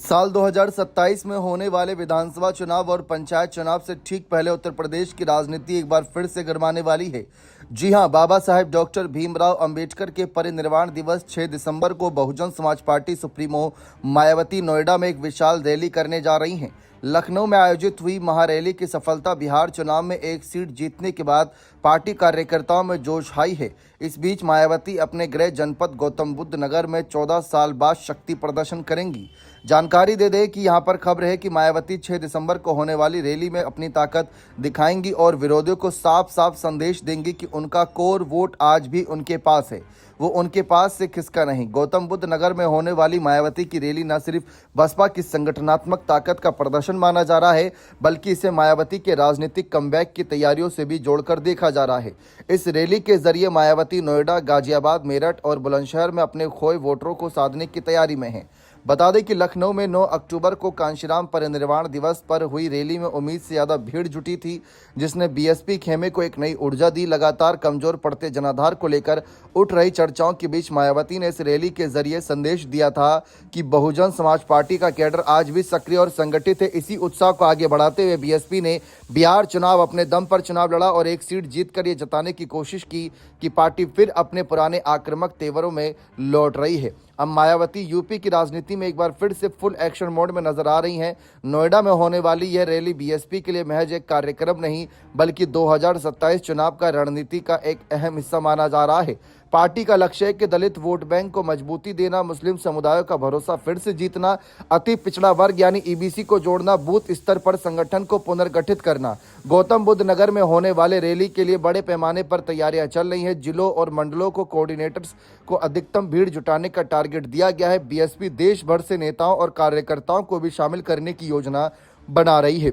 साल 2027 में होने वाले विधानसभा चुनाव और पंचायत चुनाव से ठीक पहले उत्तर प्रदेश की राजनीति एक बार फिर से गरमाने वाली है। जी हां, बाबा साहेब डॉक्टर भीमराव अंबेडकर के परिनिर्वाण दिवस 6 दिसंबर को बहुजन समाज पार्टी सुप्रीमो मायावती नोएडा में एक विशाल रैली करने जा रही हैं। लखनऊ में आयोजित हुई महारैली की सफलता बिहार चुनाव में एक सीट जीतने के बाद पार्टी कार्यकर्ताओं में जोश आई है। इस बीच मायावती अपने गृह जनपद गौतम बुद्ध नगर में 14 साल बाद शक्ति प्रदर्शन करेंगी। जानकारी दे दें कि यहां पर खबर है कि मायावती 6 दिसंबर को होने वाली रैली में अपनी ताकत दिखाएंगी और विरोधियों को साफ साफ संदेश देंगी कि उनका कोर वोट आज भी उनके पास है, वो उनके पास से खिसका नहीं। गौतम बुद्ध नगर में होने वाली मायावती की रैली न सिर्फ बसपा की संगठनात्मक ताकत का प्रदर्शन माना जा रहा है, बल्कि इसे मायावती के राजनीतिक कमबैक की तैयारियों से भी जोड़कर देखा जा रहा है। इस रैली के जरिए मायावती नोएडा, गाजियाबाद, मेरठ और बुलंदशहर में अपने खोए वोटरों को साधने की तैयारी में है। बता दें कि लखनऊ में 9 अक्टूबर को कांशीराम परिनिर्वाण दिवस पर हुई रैली में उम्मीद से ज्यादा भीड़ जुटी थी, जिसने बीएसपी खेमे को एक नई ऊर्जा दी। लगातार कमजोर पड़ते जनाधार को लेकर उठ रही चर्चाओं के बीच मायावती ने इस रैली के जरिए संदेश दिया था कि बहुजन समाज पार्टी का कैडर आज भी सक्रिय और संगठित है। इसी उत्साह को आगे बढ़ाते हुए बीएसपी ने बिहार चुनाव अपने दम पर चुनाव लड़ा और एक सीट जीतकर ये जताने की कोशिश की कि पार्टी फिर अपने पुराने आक्रामक तेवरों में लौट रही है। अब मायावती यूपी की राजनीति में एक बार फिर से फुल एक्शन मोड में नजर आ रही हैं। नोएडा में होने वाली यह रैली बीएसपी के लिए महज एक कार्यक्रम नहीं, बल्कि 2027 चुनाव का रणनीति का एक अहम हिस्सा माना जा रहा है। पार्टी का लक्ष्य है कि दलित वोट बैंक को मजबूती देना, मुस्लिम समुदायों का भरोसा फिर से जीतना, अति पिछड़ा वर्ग यानी ईबीसी को जोड़ना, बूथ स्तर पर संगठन को पुनर्गठित करना। गौतम बुद्ध नगर में होने वाले रैली के लिए बड़े पैमाने पर तैयारियां चल रही हैं। जिलों और मंडलों को कोऑर्डिनेटर्स को अधिकतम भीड़ जुटाने का टारगेट दिया गया है। बीएसपी देश भर से नेताओं और कार्यकर्ताओं को भी शामिल करने की योजना बना रही है।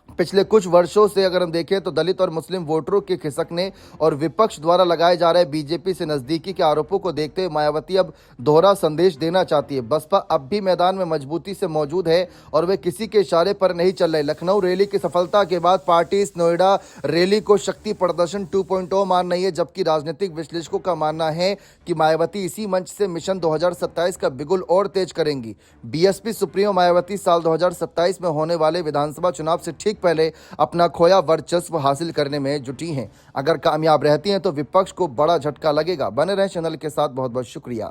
पिछले कुछ वर्षों से अगर हम देखें तो दलित और मुस्लिम वोटरों के खिसकने और विपक्ष द्वारा लगाए जा रहे बीजेपी से नजदीकी के आरोपों को देखते हुए मायावती अब दोहरा संदेश देना चाहती है। बसपा अब भी मैदान में मजबूती से मौजूद है और वे किसी के इशारे पर नहीं चल रहे। लखनऊ रैली की सफलता के बाद पार्टी इस नोएडा रैली को शक्ति प्रदर्शन 2.0 मान रही है, जबकि राजनीतिक विश्लेषकों का मानना है कि मायावती इसी मंच से मिशन 2027 का बिगुल और तेज करेंगी। बीएसपी सुप्रीमो मायावती साल 2027 में होने वाले विधानसभा चुनाव से ठीक पहले अपना खोया वर्चस्व हासिल करने में जुटी हैं। अगर कामयाब रहती हैं तो विपक्ष को बड़ा झटका लगेगा। बने रहें चैनल के साथ। बहुत बहुत शुक्रिया।